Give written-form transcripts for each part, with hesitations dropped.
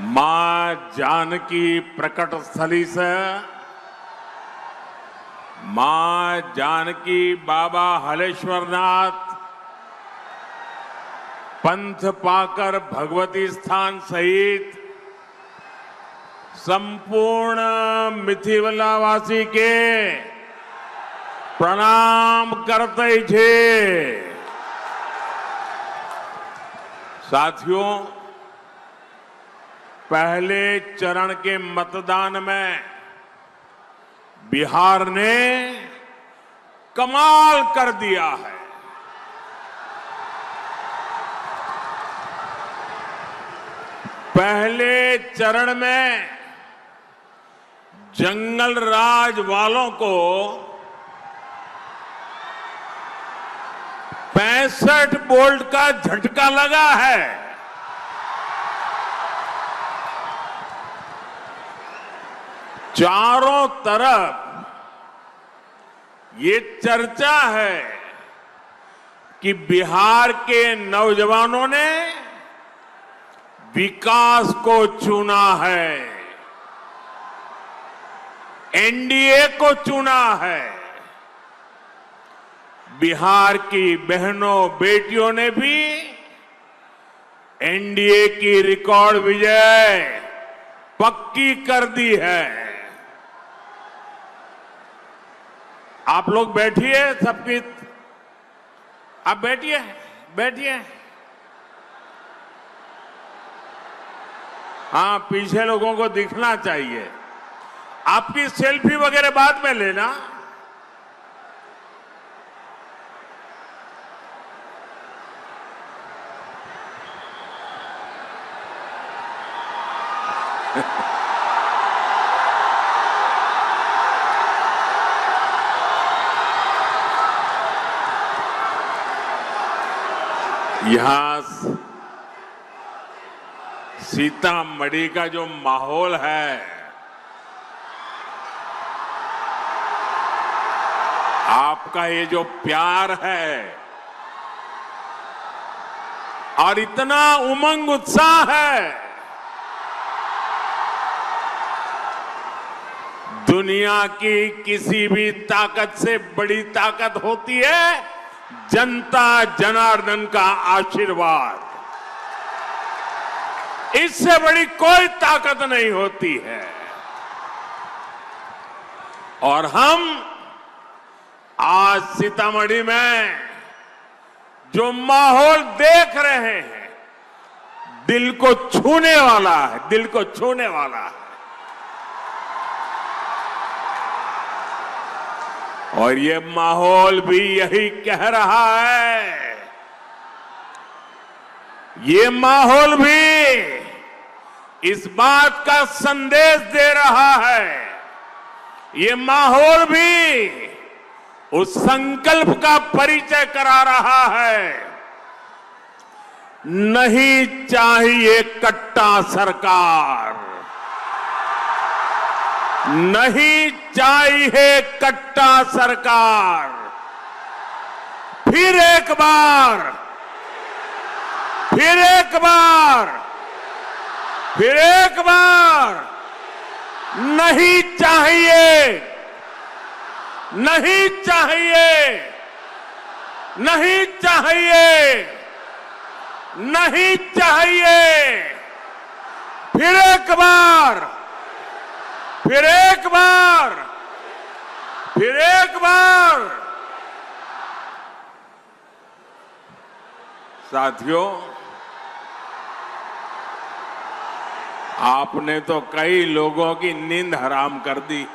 मां जानकी प्रकट स्थली से मां जानकी बाबा हलेश्वरनाथ पंथ पाकर भगवती स्थान सहित संपूर्ण मिथिवलावासी के प्रणाम करते छे। साथियों, पहले चरण के मतदान में बिहार ने कमाल कर दिया है। पहले चरण में जंगल राज वालों को 65 वोल्ट का झटका लगा है। चारों तरफ ये चर्चा है कि बिहार के नौजवानों ने विकास को चुना है, एनडीए को चुना है। बिहार की बहनों बेटियों ने भी एनडीए की रिकॉर्ड विजय पक्की कर दी है। आप लोग बैठिए, सबकी आप बैठिए बैठिए। हाँ, पीछे लोगों को दिखना चाहिए। आपकी सेल्फी वगैरह बाद में लेना। यहां सीतामढ़ी का जो माहौल है, आपका ये जो प्यार है और इतना उमंग उत्साह है, दुनिया की किसी भी ताकत से बड़ी ताकत होती है जनता जनार्दन का आशीर्वाद। इससे बड़ी कोई ताकत नहीं होती है। और हम आज सीतामढ़ी में जो माहौल देख रहे हैं, दिल को छूने वाला है, दिल को छूने वाला है। और ये माहौल भी यही कह रहा है, ये माहौल भी इस बात का संदेश दे रहा है, ये माहौल भी उस संकल्प का परिचय करा रहा है, नहीं चाहिए कट्टा सरकार, नहीं चाहिए कट्टा सरकार। फिर एक बार, फिर एक बार, फिर एक बार, नहीं चाहिए, नहीं चाहिए, नहीं चाहिए, नहीं चाहिए। फिर एक बार, फिर एक बार, फिर एक बार। साथियों, आपने तो कई लोगों की नींद हराम कर दी।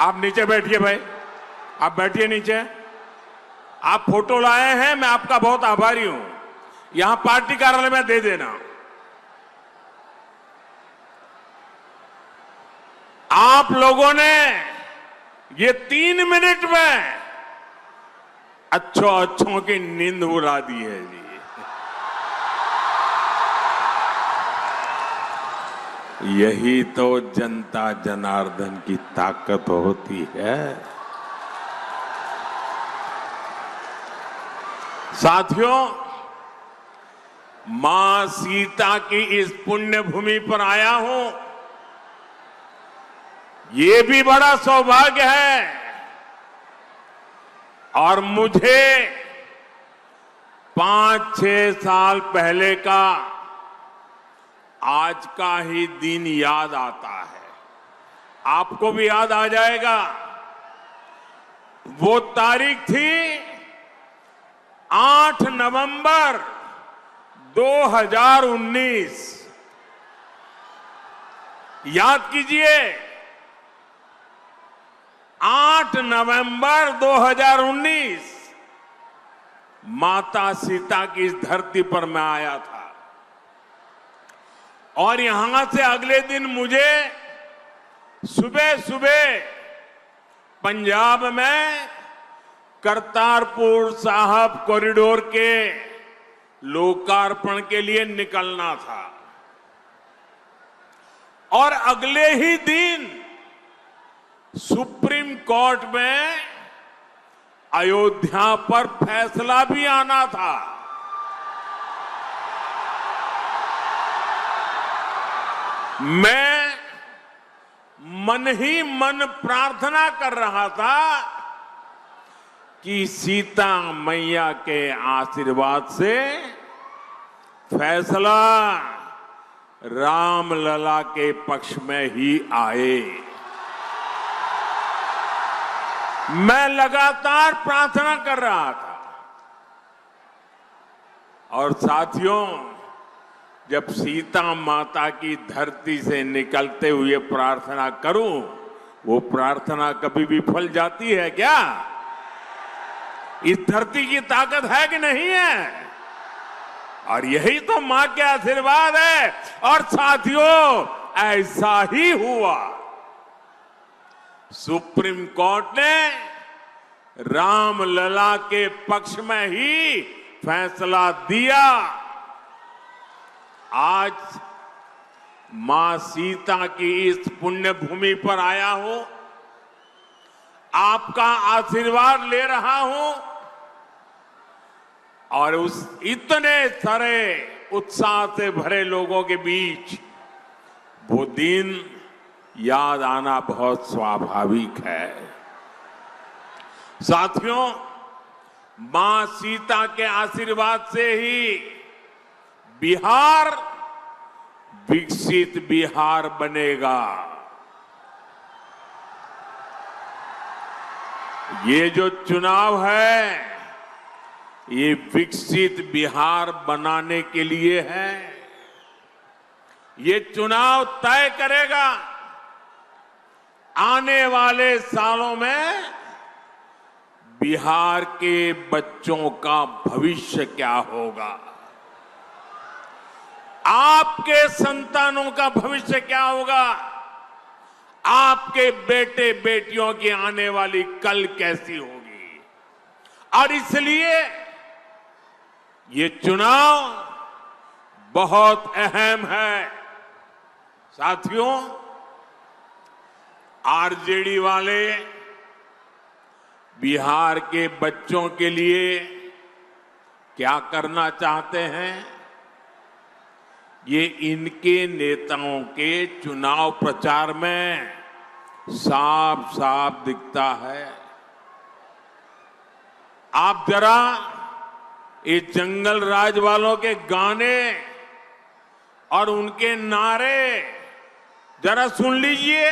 आप नीचे बैठिए भाई, आप बैठिए नीचे। आप फोटो लाए हैं, मैं आपका बहुत आभारी हूं। यहां पार्टी कार्यालय में दे देना। आप लोगों ने ये 3 मिनट में अच्छों की नींद उड़ा दी है जी। यही तो जनता जनार्दन की ताकत होती है। साथियों, मां सीता की इस पुण्य भूमि पर आया हूं, ये भी बड़ा सौभाग्य है। और मुझे 5-6 साल पहले का आज का ही दिन याद आता है। आपको भी याद आ जाएगा। वो तारीख थी 8 नवंबर 2019। याद कीजिए, 8 नवंबर 2019 माता सीता की इस धरती पर मैं आया था। और यहां से अगले दिन मुझे सुबह सुबह पंजाब में करतारपुर साहब कॉरिडोर के लोकार्पण के लिए निकलना था। और अगले ही दिन सुप्रीम कोर्ट में अयोध्या पर फैसला भी आना था। मैं मन ही मन प्रार्थना कर रहा था कि सीता मैया के आशीर्वाद से फैसला रामलला के पक्ष में ही आए। मैं लगातार प्रार्थना कर रहा था। और साथियों, जब सीता माता की धरती से निकलते हुए प्रार्थना करूं, वो प्रार्थना कभी विफल जाती है क्या? इस धरती की ताकत है कि नहीं है? और यही तो मां के आशीर्वाद है। और साथियों, ऐसा ही हुआ। सुप्रीम कोर्ट ने रामलला के पक्ष में ही फैसला दिया। आज मां सीता की इस पुण्य भूमि पर आया हूं, आपका आशीर्वाद ले रहा हूं। और उस इतने सारे उत्साह से भरे लोगों के बीच वो दिन याद आना बहुत स्वाभाविक है। साथियों, मां सीता के आशीर्वाद से ही बिहार विकसित बिहार बनेगा। ये जो चुनाव है, ये विकसित बिहार बनाने के लिए है। ये चुनाव तय करेगा आने वाले सालों में बिहार के बच्चों का भविष्य क्या होगा, आपके संतानों का भविष्य क्या होगा, आपके बेटे बेटियों की आने वाली कल कैसी होगी। और इसलिए ये चुनाव बहुत अहम है। साथियों, आरजेडी वाले बिहार के बच्चों के लिए क्या करना चाहते हैं, ये इनके नेताओं के चुनाव प्रचार में साफ साफ दिखता है। आप जरा ये जंगल राज वालों के गाने और उनके नारे जरा सुन लीजिए,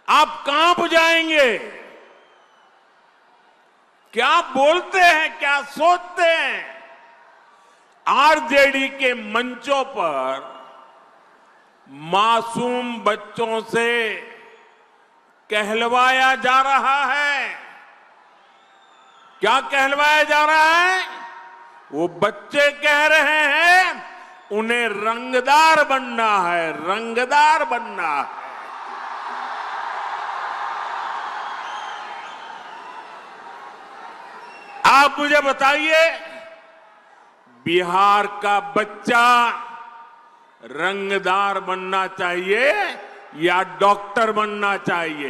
आप कांप जाएंगे। क्या बोलते हैं, क्या सोचते हैं। आरजेडी के मंचों पर मासूम बच्चों से कहलवाया जा रहा है। क्या कहलवाया जा रहा है? वो बच्चे कह रहे हैं उन्हें रंगदार बनना है, रंगदार बनना है। आप मुझे बताइए, बिहार का बच्चा रंगदार बनना चाहिए या डॉक्टर बनना चाहिए?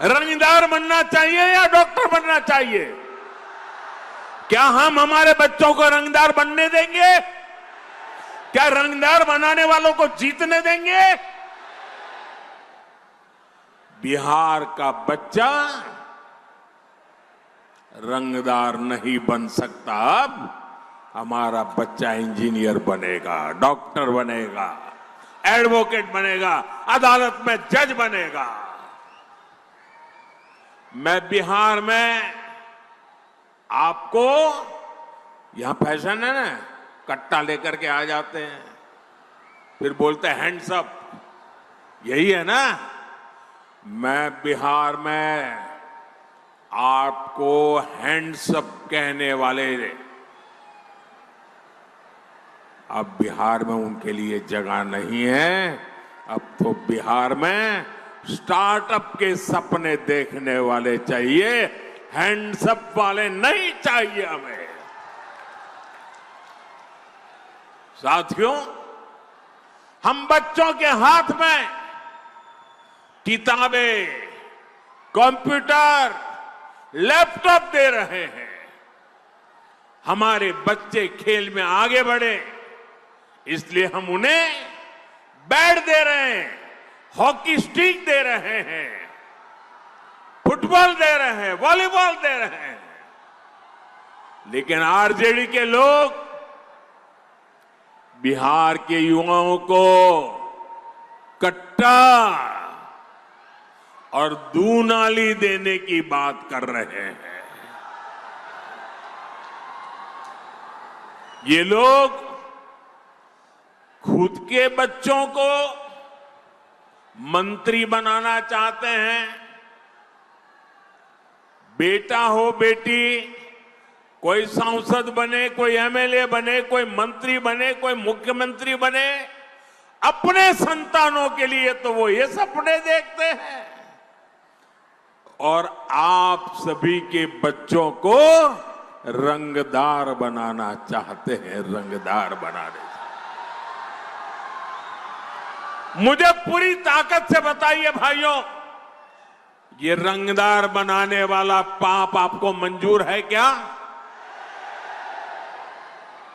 रंगदार बनना चाहिए या डॉक्टर बनना चाहिए? क्या हम हमारे बच्चों को रंगदार बनने देंगे? क्या रंगदार बनाने वालों को जीतने देंगे? बिहार का बच्चा रंगदार नहीं बन सकता। अब हमारा बच्चा इंजीनियर बनेगा, डॉक्टर बनेगा, एडवोकेट बनेगा, अदालत में जज बनेगा। मैं बिहार में आपको, यहां फैशन है ना, कट्टा लेकर के आ जाते हैं, फिर बोलते हैं हैंड्स अप, यही है ना। मैं बिहार में आपको हैंड्स अप कहने वाले, अब बिहार में उनके लिए जगह नहीं है। अब तो बिहार में स्टार्टअप के सपने देखने वाले चाहिए, हैंड्स अप वाले नहीं चाहिए हमें। साथियों, हम बच्चों के हाथ में किताबें, कंप्यूटर, लैपटॉप दे रहे हैं। हमारे बच्चे खेल में आगे बढ़े, इसलिए हम उन्हें बैट दे रहे हैं, हॉकी स्टिक दे रहे हैं, फुटबॉल दे रहे हैं, वॉलीबॉल दे रहे हैं। लेकिन आरजेडी के लोग बिहार के युवाओं को कट्टा और दूनाली देने की बात कर रहे हैं। ये लोग खुद के बच्चों को मंत्री बनाना चाहते हैं। बेटा हो बेटी, कोई सांसद बने, कोई एमएलए बने, कोई मंत्री बने, कोई मुख्यमंत्री बने, अपने संतानों के लिए तो वो ये सपने देखते हैं। और आप सभी के बच्चों को रंगदार बनाना चाहते हैं, रंगदार बनाने। मुझे पूरी ताकत से बताइए भाइयों, ये रंगदार बनाने वाला पाप आपको मंजूर है क्या?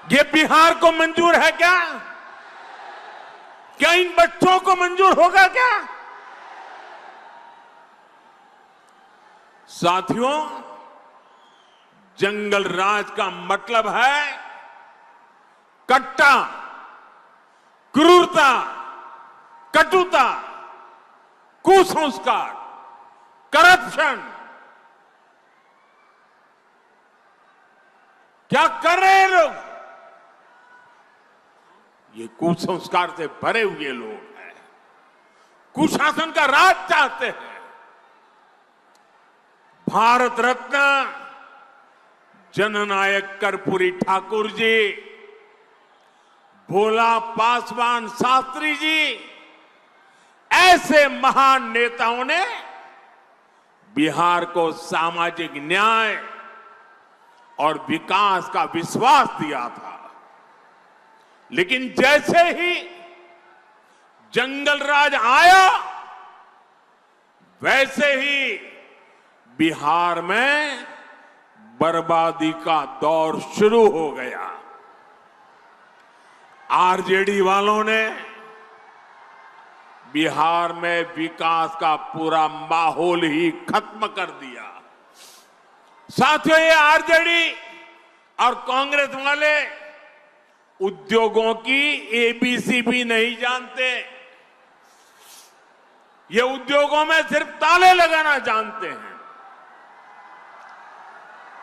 ये बिहार को मंजूर है क्या? क्या इन बच्चों को मंजूर होगा क्या? साथियों, जंगल राज का मतलब है कट्टा, क्रूरता, कटुता, कुसंस्कार, करप्शन। क्या कर रहे हैं लोग? ये कुसंस्कार से भरे हुए लोग हैं, कुशासन का राज चाहते हैं। भारत रत्न जननायक कर्पूरी ठाकुर जी, भोला पासवान शास्त्री जी, ऐसे महान नेताओं ने बिहार को सामाजिक न्याय और विकास का विश्वास दिया था। लेकिन जैसे ही जंगल राज आया, वैसे ही बिहार में बर्बादी का दौर शुरू हो गया। आरजेडी वालों ने बिहार में विकास का पूरा माहौल ही खत्म कर दिया। साथियों, ये आरजेडी और कांग्रेस वाले उद्योगों की एबीसी भी नहीं जानते। ये उद्योगों में सिर्फ ताले लगाना जानते हैं।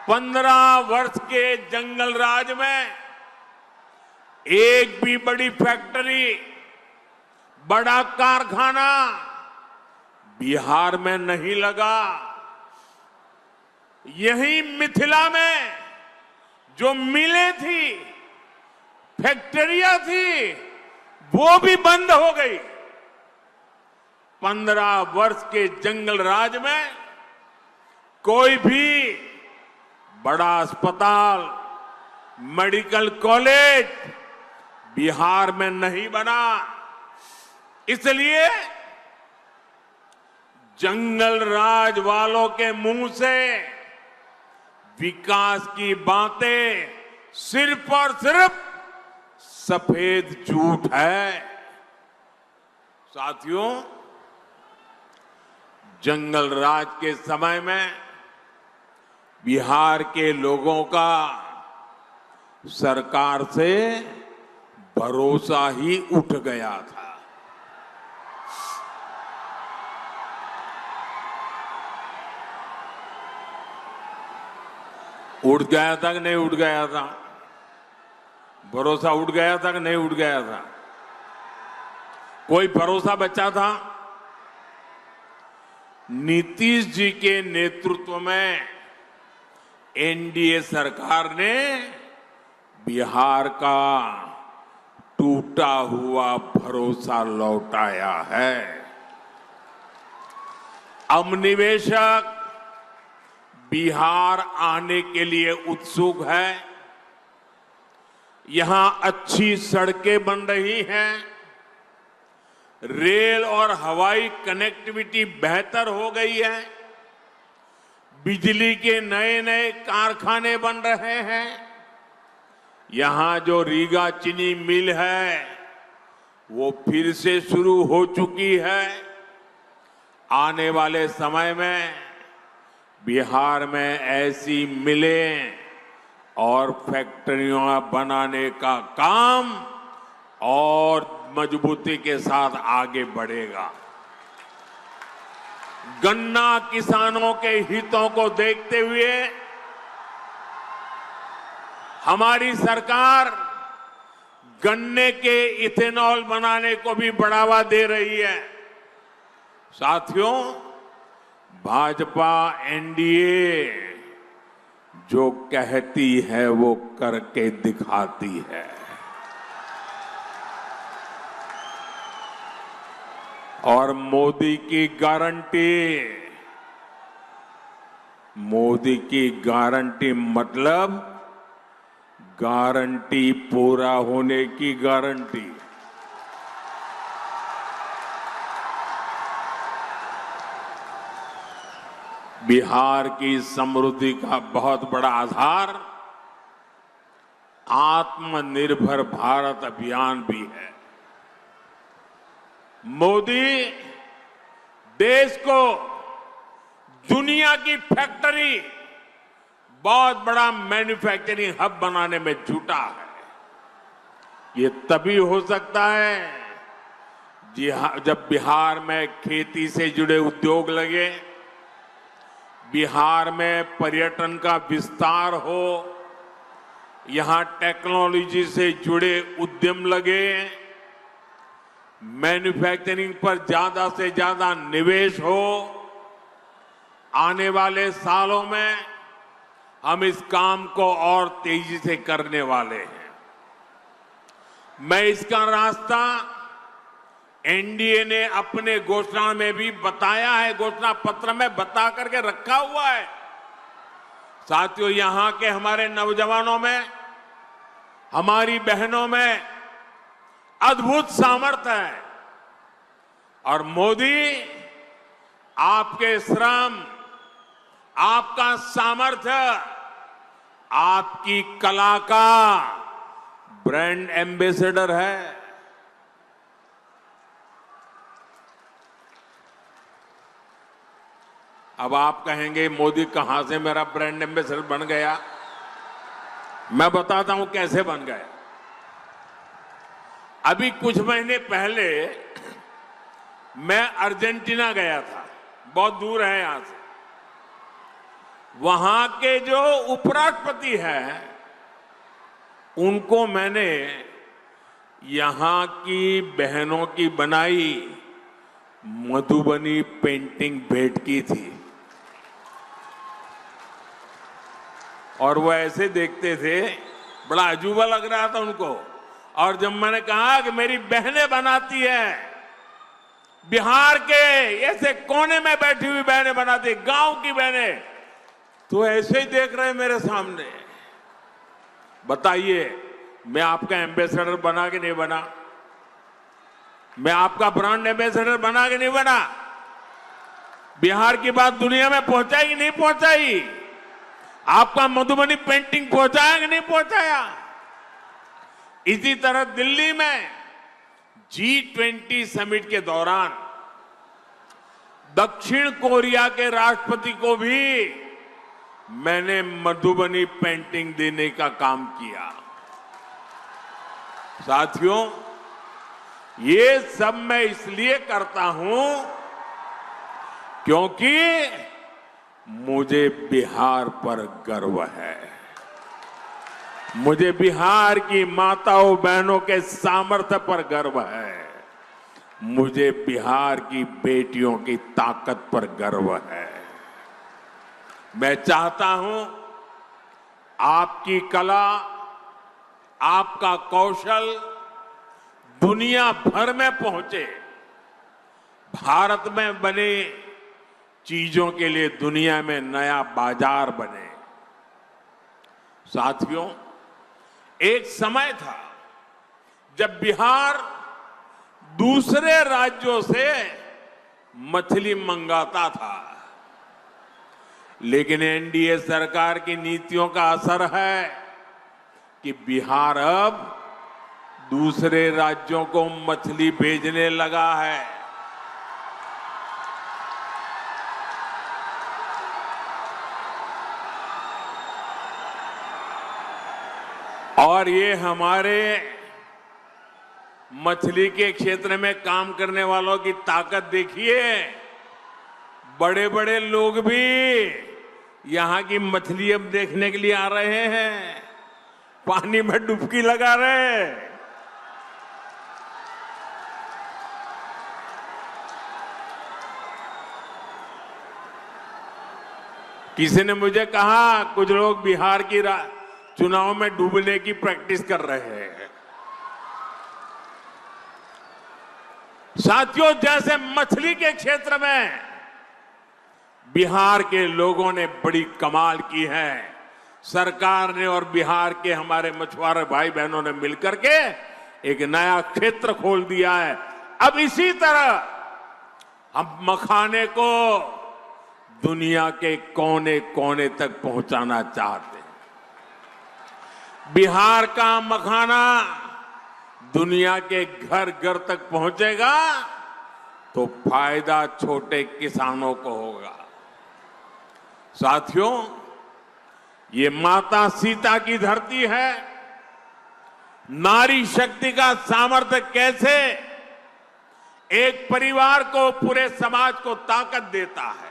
15 वर्ष के जंगल राज में एक भी बड़ी फैक्ट्री, बड़ा कारखाना बिहार में नहीं लगा। यही मिथिला में जो मिलें थी, फैक्ट्रियां थी, वो भी बंद हो गई। 15 वर्ष के जंगल राज में कोई भी बड़ा अस्पताल, मेडिकल कॉलेज बिहार में नहीं बना। इसलिए जंगल राज वालों के मुंह से विकास की बातें सिर्फ और सिर्फ सफेद झूठ है। साथियों, जंगल राज के समय में बिहार के लोगों का सरकार से भरोसा ही उठ गया था। उठ गया था कि नहीं उठ गया था? भरोसा उठ गया था कि नहीं उठ गया था? कोई भरोसा बचा था? नीतीश जी के नेतृत्व में एनडीए सरकार ने बिहार का टूटा हुआ भरोसा लौटाया है। अब निवेशक बिहार आने के लिए उत्सुक है। यहां अच्छी सड़कें बन रही हैं, रेल और हवाई कनेक्टिविटी बेहतर हो गई है, बिजली के नए नए कारखाने बन रहे हैं। यहां जो रीगा चीनी मिल है वो फिर से शुरू हो चुकी है। आने वाले समय में बिहार में ऐसी मिलें और फैक्ट्रियां बनाने का काम और मजबूती के साथ आगे बढ़ेगा। गन्ना किसानों के हितों को देखते हुए हमारी सरकार गन्ने के इथेनॉल बनाने को भी बढ़ावा दे रही है। साथियों, भाजपा एनडीए जो कहती है वो करके दिखाती है। और मोदी की गारंटी मतलब गारंटी पूरा होने की गारंटी। बिहार की समृद्धि का बहुत बड़ा आधार आत्मनिर्भर भारत अभियान भी है। मोदी देश को दुनिया की फैक्ट्री, बहुत बड़ा मैन्युफैक्चरिंग हब बनाने में जुटा है। ये तभी हो सकता है जब बिहार में खेती से जुड़े उद्योग लगे, बिहार में पर्यटन का विस्तार हो, यहां टेक्नोलॉजी से जुड़े उद्यम लगे, मैन्युफैक्चरिंग पर ज्यादा से ज्यादा निवेश हो। आने वाले सालों में हम इस काम को और तेजी से करने वाले हैं। मैं इसका रास्ता एनडीए ने अपने घोषणा में भी बताया है, घोषणा पत्र में बता करके रखा हुआ है। साथियों, यहां के हमारे नौजवानों में, हमारी बहनों में अद्भुत सामर्थ्य है और मोदी आपके श्रम, आपका सामर्थ्य, आपकी कला का ब्रांड एम्बेसडर है। अब आप कहेंगे मोदी कहां से मेरा ब्रांड एम्बेसडर बन गया? मैं बताता हूं कैसे बन गया। अभी कुछ महीने पहले मैं अर्जेंटीना गया था, बहुत दूर है यहां से। वहां के जो उपराष्ट्रपति हैं, उनको मैंने यहां की बहनों की बनाई मधुबनी पेंटिंग भेंट की थी और वो ऐसे देखते थे, बड़ा अजूबा लग रहा था उनको। और जब मैंने कहा कि मेरी बहनें बनाती हैं, बिहार के ऐसे कोने में बैठी हुई बहनें बनाती, गांव की बहनें, तो ऐसे ही देख रहे मेरे सामने। बताइए, मैं आपका एम्बेसडर बना कि नहीं बना? मैं आपका ब्रांड एम्बेसडर बना कि नहीं बना? बिहार की बात दुनिया में पहुंचाई कि नहीं पहुंचाई? आपका मधुबनी पेंटिंग पहुंचाया कि नहीं पहुंचाया? इसी तरह दिल्ली में G20 समिट के दौरान दक्षिण कोरिया के राष्ट्रपति को भी मैंने मधुबनी पेंटिंग देने का काम किया। साथियों, ये सब मैं इसलिए करता हूं क्योंकि मुझे बिहार पर गर्व है। मुझे बिहार की माताओं बहनों के सामर्थ्य पर गर्व है। मुझे बिहार की बेटियों की ताकत पर गर्व है। मैं चाहता हूं आपकी कला, आपका कौशल दुनिया भर में पहुंचे। भारत में बने चीजों के लिए दुनिया में नया बाजार बने। साथियों, एक समय था जब बिहार दूसरे राज्यों से मछली मंगाता था, लेकिन एनडीए सरकार की नीतियों का असर है कि बिहार अब दूसरे राज्यों को मछली भेजने लगा है। और ये हमारे मछली के क्षेत्र में काम करने वालों की ताकत देखिए। बड़े बड़े लोग भी यहां की मछली अब देखने के लिए आ रहे हैं, पानी में डुबकी लगा रहे हैं। किसी ने मुझे कहा कुछ लोग बिहार की चुनाव में डूबने की प्रैक्टिस कर रहे हैं। साथियों, जैसे मछली के क्षेत्र में बिहार के लोगों ने बड़ी कमाल की है, सरकार ने और बिहार के हमारे मछुआरे भाई बहनों ने मिलकर के एक नया क्षेत्र खोल दिया है। अब इसी तरह हम मखाने को दुनिया के कोने कोने तक पहुंचाना चाहते हैं। बिहार का मखाना दुनिया के घर घर तक पहुंचेगा तो फायदा छोटे किसानों को होगा। साथियों, ये माता सीता की धरती है। नारी शक्ति का सामर्थ्य कैसे एक परिवार को, पूरे समाज को ताकत देता है,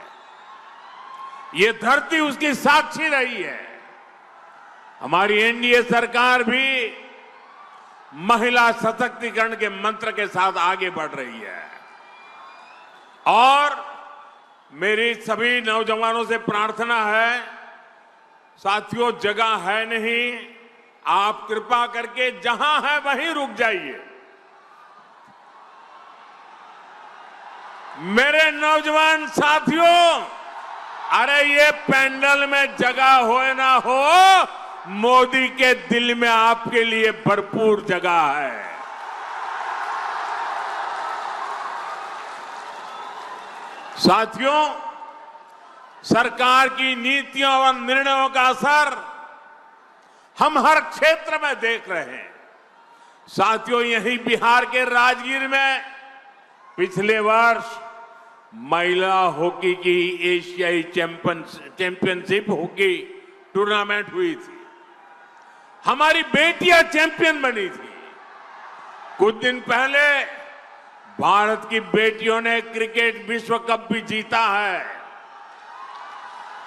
ये धरती उसकी साक्षी रही है। हमारी एनडीए सरकार भी महिला सशक्तिकरण के मंत्र के साथ आगे बढ़ रही है। और मेरी सभी नौजवानों से प्रार्थना है, साथियों, जगह है नहीं, आप कृपा करके जहां है वहीं रुक जाइए। मेरे नौजवान साथियों, अरे ये पैंडल में जगह हो ना हो, मोदी के दिल में आपके लिए भरपूर जगह है। साथियों, सरकार की नीतियों और निर्णयों का असर हम हर क्षेत्र में देख रहे हैं। साथियों, यही बिहार के राजगीर में पिछले वर्ष महिला हॉकी की एशियाई चैंपियनशिप हॉकी टूर्नामेंट हुई थी। हमारी बेटियां चैंपियन बनी थी। कुछ दिन पहले भारत की बेटियों ने क्रिकेट विश्व कप भी जीता है।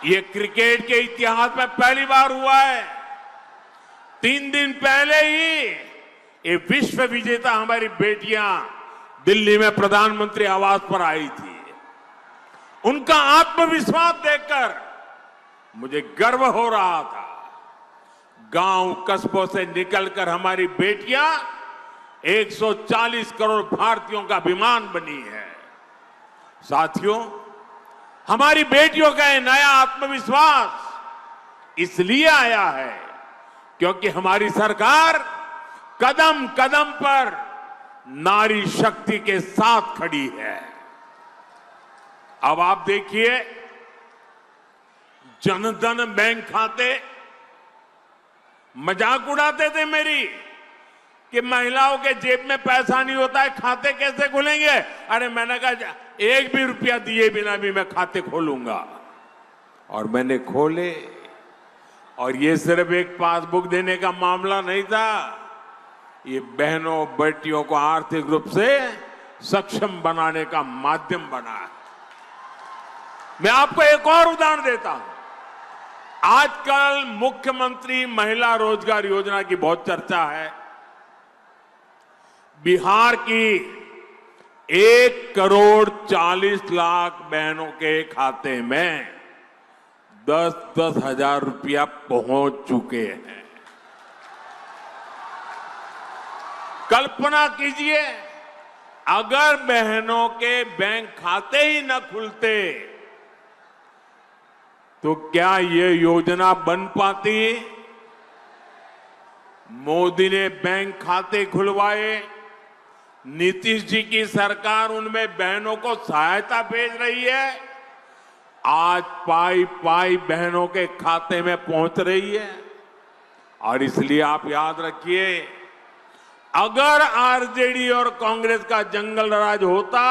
ये क्रिकेट के इतिहास में पहली बार हुआ है। 3 दिन पहले ही ये विश्व विजेता हमारी बेटियां दिल्ली में प्रधानमंत्री आवास पर आई थी। उनका आत्मविश्वास देखकर मुझे गर्व हो रहा था। गांव कस्बों से निकलकर हमारी बेटियां 140 करोड़ भारतीयों का अभिमान बनी है। साथियों, हमारी बेटियों का ये नया आत्मविश्वास इसलिए आया है क्योंकि हमारी सरकार कदम कदम पर नारी शक्ति के साथ खड़ी है। अब आप देखिए, जनधन बैंक खाते, मजाक उड़ाते थे मेरी कि महिलाओं के जेब में पैसा नहीं होता है, खाते कैसे खुलेंगे। अरे मैंने कहा एक भी रुपया दिए बिना भी मैं खाते खोलूंगा, और मैंने खोले। और ये सिर्फ एक पासबुक देने का मामला नहीं था, ये बहनों बेटियों को आर्थिक रूप से सक्षम बनाने का माध्यम बना है। मैं आपको एक और उदाहरण देता हूं। आजकल मुख्यमंत्री महिला रोजगार योजना की बहुत चर्चा है। बिहार की 1,40,00,000 बहनों के खाते में 10-10 हजार रुपया पहुंच चुके हैं। कल्पना कीजिए, अगर बहनों के बैंक खाते ही न खुलते तो क्या ये योजना बन पाती। मोदी ने बैंक खाते खुलवाए, नीतीश जी की सरकार उनमें बहनों को सहायता भेज रही है, आज पाई पाई बहनों के खाते में पहुंच रही है। और इसलिए आप याद रखिए, अगर आरजेडी और कांग्रेस का जंगल राज होता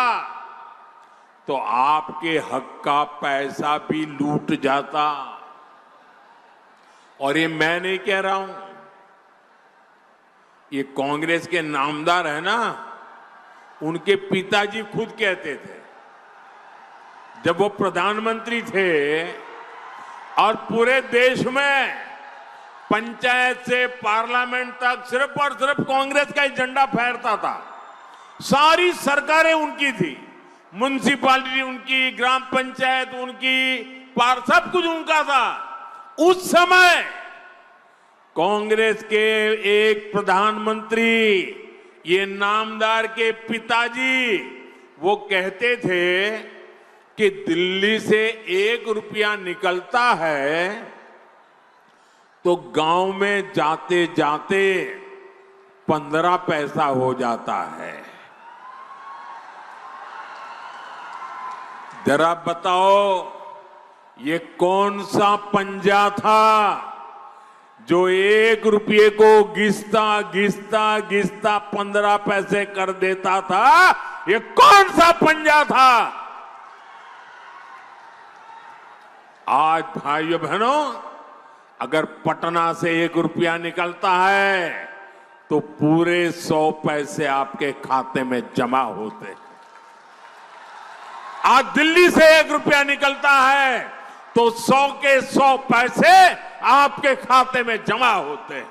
तो आपके हक का पैसा भी लूट जाता। और ये मैं नहीं कह रहा हूं, ये कांग्रेस के नामदार है ना, उनके पिताजी खुद कहते थे जब वो प्रधानमंत्री थे और पूरे देश में पंचायत से पार्लियामेंट तक सिर्फ और सिर्फ कांग्रेस का ही झंडा फहरता था। सारी सरकारें उनकी थी, म्युनिसिपैलिटी उनकी, ग्राम पंचायत उनकी, सब कुछ उनका था। उस समय कांग्रेस के एक प्रधानमंत्री, ये नामदार के पिताजी, वो कहते थे कि दिल्ली से 1 रुपया निकलता है तो गांव में जाते जाते 15 पैसा हो जाता है। जरा बताओ, ये कौन सा पंजा था जो 1 रुपये को घिसता घिसता घिसता 15 पैसे कर देता था। ये कौन सा पंजा था। आज भाइयों बहनों, अगर पटना से 1 रुपया निकलता है तो पूरे 100 पैसे आपके खाते में जमा होते हैं। आज दिल्ली से 1 रुपया निकलता है तो 100 के 100 पैसे आपके खाते में जमा होते हैं।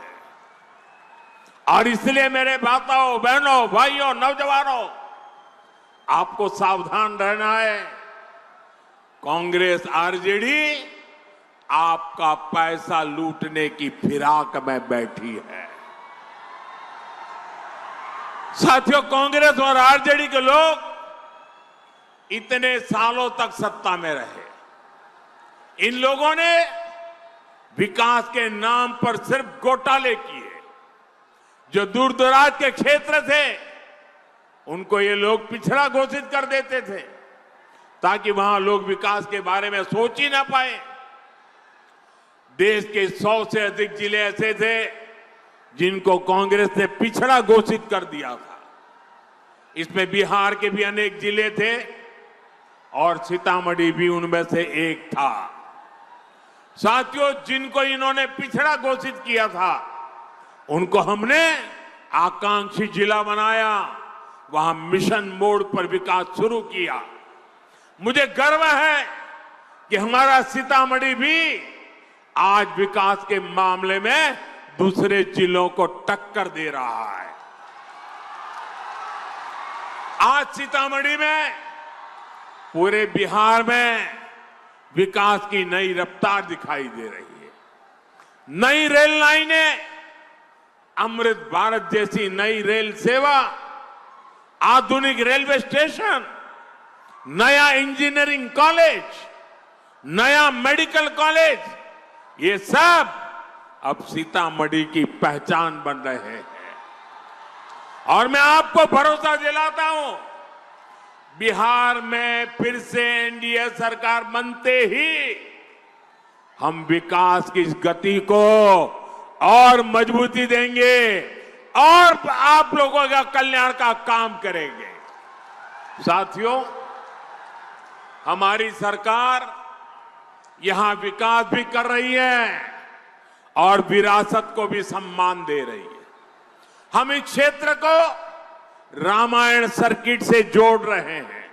और इसलिए मेरे माताओं, बहनों, भाइयों, नौजवानों, आपको सावधान रहना है। कांग्रेस आरजेडी आपका पैसा लूटने की फिराक में बैठी है। साथियों, कांग्रेस और आरजेडी के लोग इतने सालों तक सत्ता में रहे। इन लोगों ने विकास के नाम पर सिर्फ घोटाले किए। जो दूर दराज के क्षेत्र थे उनको ये लोग पिछड़ा घोषित कर देते थे ताकि वहां लोग विकास के बारे में सोच ही ना पाए। देश के 100 से अधिक जिले ऐसे थे जिनको कांग्रेस ने पिछड़ा घोषित कर दिया था। इसमें बिहार के भी अनेक जिले थे और सीतामढ़ी भी उनमें से एक था। साथियों, जिनको इन्होंने पिछड़ा घोषित किया था उनको हमने आकांक्षी जिला बनाया, वहां मिशन मोड पर विकास शुरू किया। मुझे गर्व है कि हमारा सीतामढ़ी भी आज विकास के मामले में दूसरे जिलों को टक्कर दे रहा है। आज सीतामढ़ी में, पूरे बिहार में विकास की नई रफ्तार दिखाई दे रही है। नई रेल लाइनें, अमृत भारत जैसी नई रेल सेवा, आधुनिक रेलवे स्टेशन, नया इंजीनियरिंग कॉलेज, नया मेडिकल कॉलेज, ये सब अब सीतामढ़ी की पहचान बन रहे हैं। और मैं आपको भरोसा दिलाता हूं, बिहार में फिर से एनडीए सरकार बनते ही हम विकास की इस गति को और मजबूती देंगे और आप लोगों का कल्याण का काम करेंगे। साथियों, हमारी सरकार यहां विकास भी कर रही है और विरासत को भी सम्मान दे रही है। हम इस क्षेत्र को रामायण सर्किट से जोड़ रहे हैं।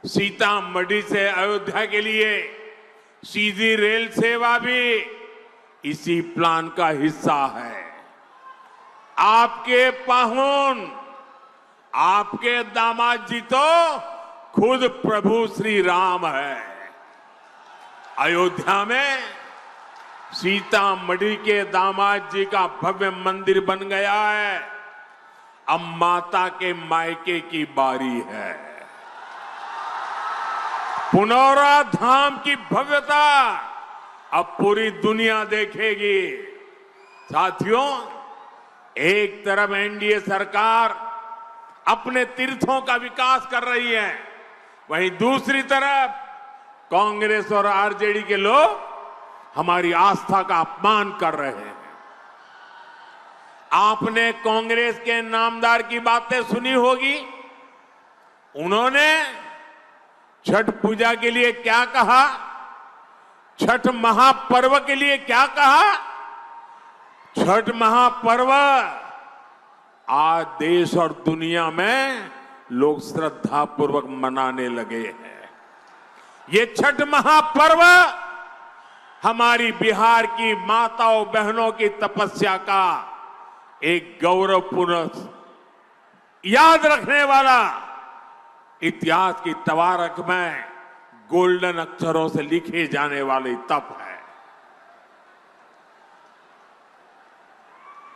सीतामढ़ी से अयोध्या के लिए सीधी रेल सेवा भी इसी प्लान का हिस्सा है। आपके पाहुन, आपके दामाद जी तो खुद प्रभु श्री राम है। अयोध्या में सीतामढ़ी के दामाद जी का भव्य मंदिर बन गया है। अब माता के मायके की बारी है। पुनौरा धाम की भव्यता अब पूरी दुनिया देखेगी। साथियों, एक तरफ एनडीए सरकार अपने तीर्थों का विकास कर रही है, वहीं दूसरी तरफ कांग्रेस और आरजेडी के लोग हमारी आस्था का अपमान कर रहे हैं। आपने कांग्रेस के नामदार की बातें सुनी होगी। उन्होंने छठ पूजा के लिए क्या कहा, छठ महापर्व के लिए क्या कहा। छठ महापर्व आज देश और दुनिया में लोग श्रद्धापूर्वक मनाने लगे हैं। ये छठ महापर्व हमारी बिहार की माताओं बहनों की तपस्या का एक गौरवपूर्ण याद रखने वाला, इतिहास की तवारख में गोल्डन अक्षरों से लिखे जाने वाली तप है।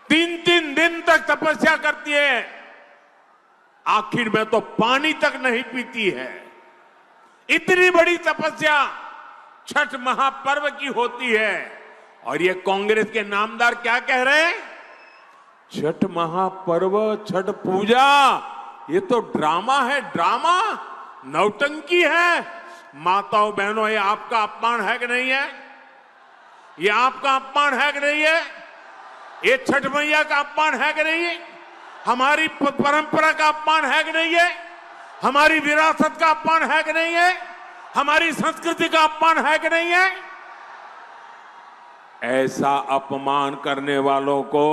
3-3 दिन तक तपस्या करती है, आखिर में तो पानी तक नहीं पीती है। इतनी बड़ी तपस्या छठ महापर्व की होती है और ये कांग्रेस के नामदार क्या कह रहे हैं? छठ महापर्व, छठ पूजा ये तो ड्रामा है, ड्रामा, नौटंकी है। माताओं बहनों, ये आपका अपमान है कि नहीं है? ये आपका अपमान है कि नहीं है? ये छठ मैया का अपमान है कि नहीं है? हमारी परंपरा का अपमान है कि नहीं है? हमारी विरासत का अपमान है कि नहीं है? हमारी संस्कृति का अपमान है कि नहीं है? ऐसा अपमान करने वालों को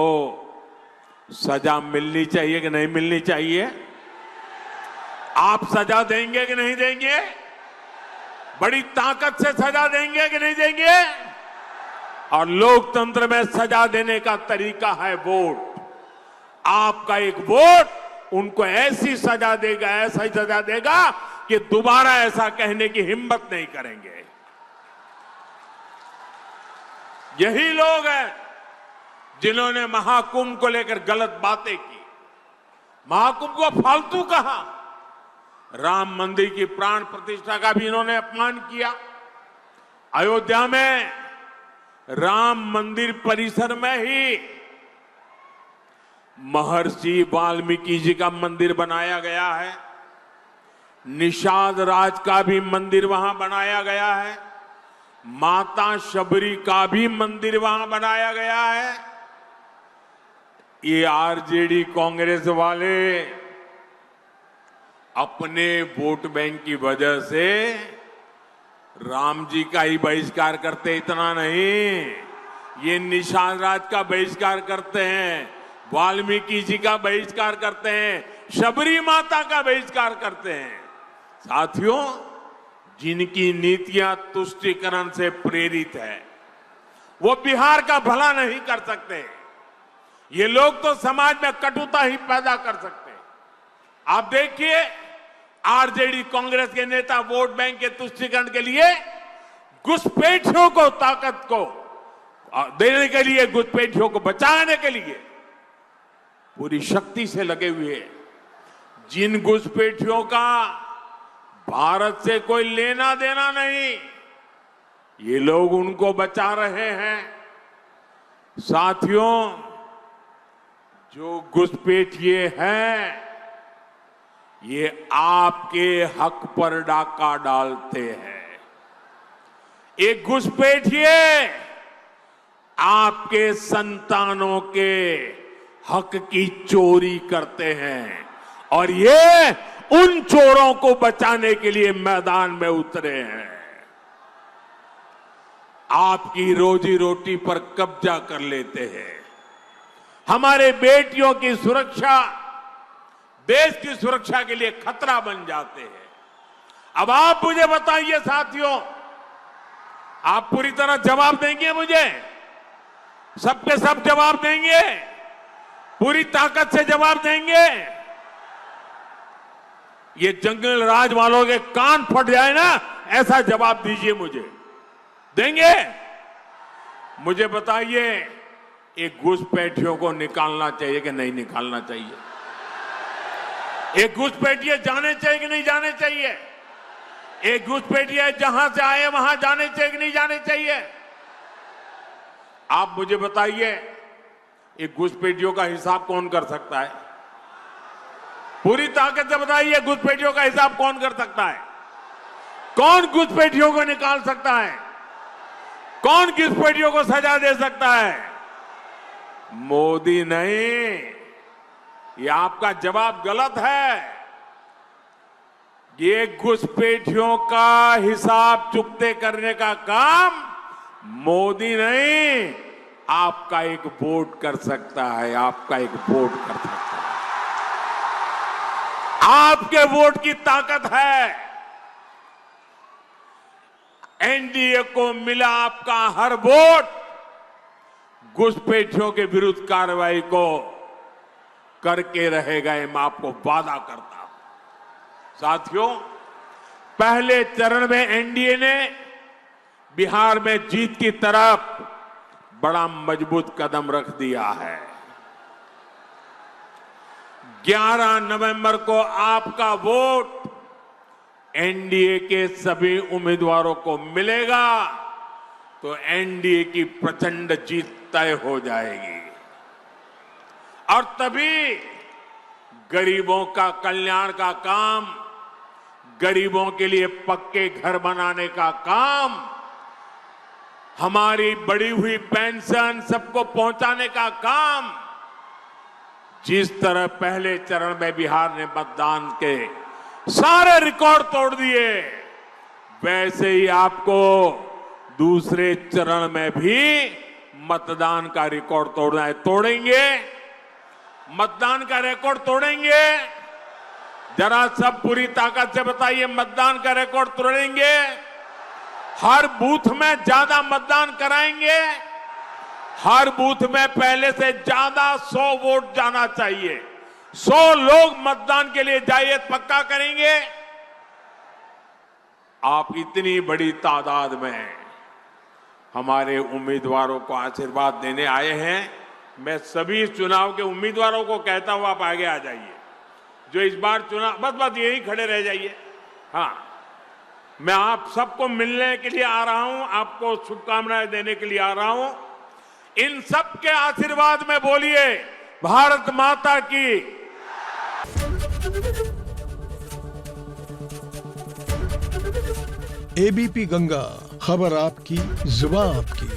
सजा मिलनी चाहिए कि नहीं मिलनी चाहिए? आप सजा देंगे कि नहीं देंगे? बड़ी ताकत से सजा देंगे कि नहीं देंगे? और लोकतंत्र में सजा देने का तरीका है वोट। आपका एक वोट उनको ऐसी सजा देगा, ऐसा ही सजा देगा कि दोबारा ऐसा कहने की हिम्मत नहीं करेंगे। यही लोग हैं जिन्होंने महाकुंभ को लेकर गलत बातें की, महाकुंभ को फालतू कहा, राम मंदिर की प्राण प्रतिष्ठा का भी इन्होंने अपमान किया। अयोध्या में राम मंदिर परिसर में ही महर्षि वाल्मीकि जी का मंदिर बनाया गया है। निषाद राज का भी मंदिर वहां बनाया गया है। माता शबरी का भी मंदिर वहां बनाया गया है। ये आरजेडी कांग्रेस वाले अपने वोट बैंक की वजह से राम जी का ही बहिष्कार करते, इतना नहीं, ये निषाद राज का बहिष्कार करते हैं, वाल्मीकि जी का बहिष्कार करते हैं, शबरी माता का बहिष्कार करते हैं। साथियों, जिनकी नीतियां तुष्टीकरण से प्रेरित है, वो बिहार का भला नहीं कर सकते। ये लोग तो समाज में कटुता ही पैदा कर सकते हैं। आप देखिए, आरजेडी कांग्रेस के नेता वोट बैंक के तुष्टीकरण के लिए घुसपैठियों को ताकत को देने के लिए, घुसपैठियों को बचाने के लिए पूरी शक्ति से लगे हुए हैं। जिन घुसपैठियों का भारत से कोई लेना देना नहीं, ये लोग उनको बचा रहे हैं। साथियों, जो घुसपैठिए हैं, ये आपके हक पर डाका डालते हैं। ये घुसपैठिए आपके संतानों के हक की चोरी करते हैं और ये उन चोरों को बचाने के लिए मैदान में उतरे हैं। आपकी रोजी रोटी पर कब्जा कर लेते हैं। हमारे बेटियों की सुरक्षा, देश की सुरक्षा के लिए खतरा बन जाते हैं। अब आप मुझे बताइए साथियों, आप पूरी तरह जवाब देंगे मुझे? सबके सब जवाब देंगे? पूरी ताकत से जवाब देंगे? ये जंगल राज वालों के कान फट जाए ना, ऐसा जवाब दीजिए मुझे। देंगे? मुझे बताइए, एक घुसपैठियों को निकालना चाहिए कि नहीं निकालना चाहिए? एक घुसपैठिए जाने चाहिए कि नहीं जाने चाहिए? एक घुसपैठिए जहां से आए वहां जाने चाहिए कि नहीं जाने चाहिए? आप मुझे बताइए, एक घुसपैठियों का हिसाब कौन कर सकता है? पूरी ताकत से बताइए, घुसपैठियों का हिसाब कौन कर सकता है? कौन घुसपैठियों को निकाल सकता है? कौन घुसपैठियों को सजा दे सकता है? मोदी नहीं। ये आपका जवाब गलत है। ये घुसपैठियों का हिसाब चुकते करने का काम मोदी नहीं, आपका एक वोट कर सकता है। आपका एक वोट कर सकता है। आपके वोट की ताकत है। एनडीए को मिला आपका हर वोट घुसपैठियों के विरुद्ध कार्रवाई को करके रहेगा, ये मैं आपको वादा करता हूं। साथियों, पहले चरण में एनडीए ने बिहार में जीत की तरफ बड़ा मजबूत कदम रख दिया है। 11 नवंबर को आपका वोट एनडीए के सभी उम्मीदवारों को मिलेगा तो एनडीए की प्रचंड जीत तय हो जाएगी और तभी गरीबों का कल्याण का काम, गरीबों के लिए पक्के घर बनाने का काम, हमारी बढ़ी हुई पेंशन सबको पहुंचाने का काम, जिस तरह पहले चरण में बिहार ने मतदान के सारे रिकॉर्ड तोड़ दिए, वैसे ही आपको दूसरे चरण में भी मतदान का रिकॉर्ड तोड़ना है। तोड़ेंगे? मतदान का रिकॉर्ड तोड़ेंगे? जरा सब पूरी ताकत से बताइए, मतदान का रिकॉर्ड तोड़ेंगे? हर बूथ में ज्यादा मतदान कराएंगे? हर बूथ में पहले से ज्यादा 100 वोट जाना चाहिए। 100 लोग मतदान के लिए जाइए, पक्का करेंगे? आप इतनी बड़ी तादाद में हमारे उम्मीदवारों को आशीर्वाद देने आए हैं। मैं सभी चुनाव के उम्मीदवारों को कहता हूं, आप आगे आ जाइए। जो इस बार चुनाव, बस यही खड़े रह जाइए। हाँ, मैं आप सबको मिलने के लिए आ रहा हूं, आपको शुभकामनाएं देने के लिए आ रहा हूं। इन सब के आशीर्वाद में बोलिए, भारत माता की। एबीपी गंगा, खबर आपकी, जुबान आपकी।